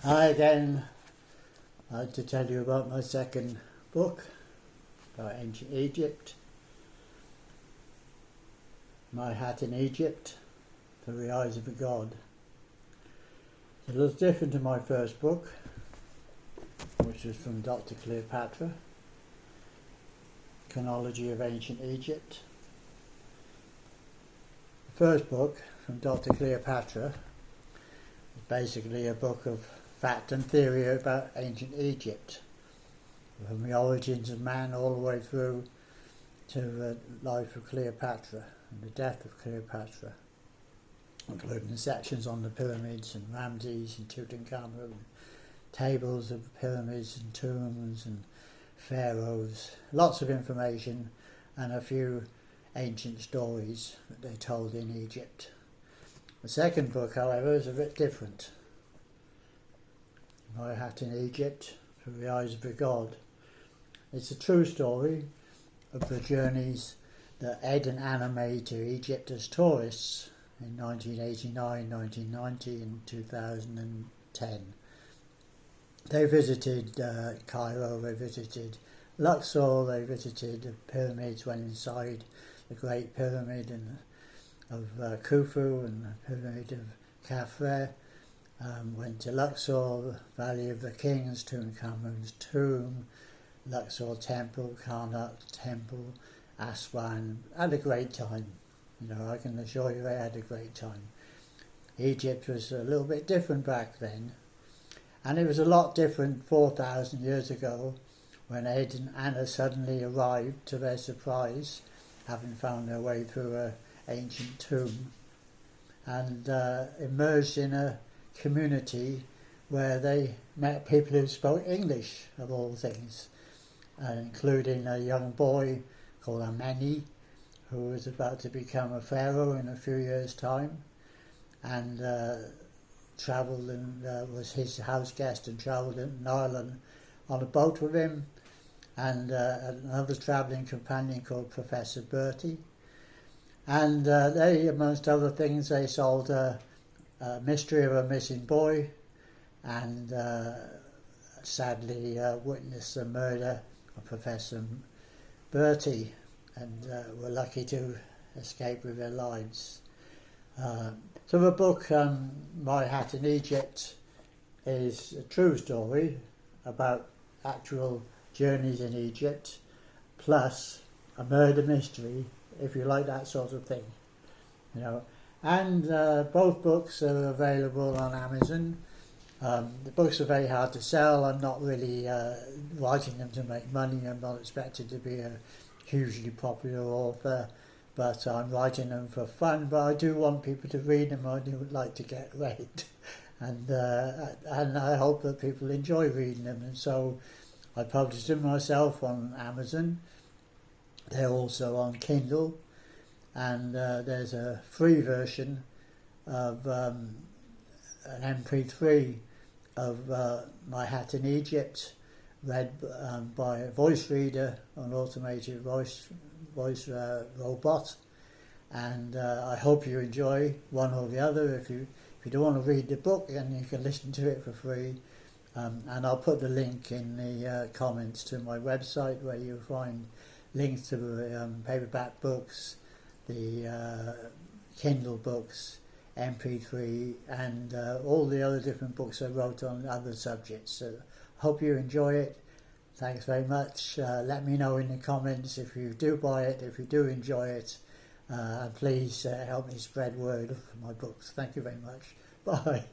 Hi again. I'd like to tell you about my second book about ancient Egypt. MyHat in Egypt, Through the Eyes of a God. It was different to my first book, which was from Dr. Cleopatra, Chronology of Ancient Egypt. The first book from Dr. Cleopatra was basically a book of fact and theory about ancient Egypt, from the origins of man all the way through to the life of Cleopatra and the death of Cleopatra, including sections on the pyramids and Ramses and Tutankhamun, tables of pyramids and tombs and pharaohs, lots of information and a few ancient stories that they told in Egypt. The second book, however, is a bit different. MyHat in Egypt, Through the Eyes of a God. It's a true story of the journeys that Ed and Anna made to Egypt as tourists in 1989, 1990 and 2010. They visited Cairo, they visited Luxor, they visited the pyramids, went inside the Great Pyramid of Khufu and the Pyramid of Khafre. Went to Luxor, Valley of the Kings, Tutankhamun's tomb, Luxor Temple, Karnak Temple, Aswan. Had a great time. I can assure you they had a great time. Egypt was a little bit different back then, and it was a lot different 4,000 years ago when Ed and Anna suddenly arrived, to their surprise, having found their way through an ancient tomb, and emerged in a community where they met people who spoke English, of all things, including a young boy called Ameni, who was about to become a pharaoh in a few years' time, and travelled and was his house guest and travelled in Ireland on a boat with him, and another travelling companion called Professor Bertie. And they, amongst other things, they solved a mystery of a missing boy, and sadly witnessed the murder of Professor Bertie, and were lucky to escape with their lives. So the book, MyHat in Egypt, is a true story about actual journeys in Egypt, plus a murder mystery, if you like that sort of thing. And both books are available on Amazon. The books are very hard to sell. I'm not really writing them to make money. I'm not expected to be a hugely popular author, but I'm writing them for fun. But I do want people to read them. I do like to get read, and I hope that people enjoy reading them. And so I published them myself on Amazon. They're also on Kindle. And there's a free version of an MP3 of MyHat in Egypt, read by a voice reader, an automated voice robot. And I hope you enjoy one or the other. If you don't want to read the book, then you can listen to it for free. And I'll put the link in the comments to my website, where you'll find links to the paperback books, the Kindle books, MP3, and all the other different books I wrote on other subjects. So hope you enjoy it. Thanks very much. Let me know in the comments if you do buy it, if you do enjoy it, and please help me spread word of my books. Thank you very much. Bye.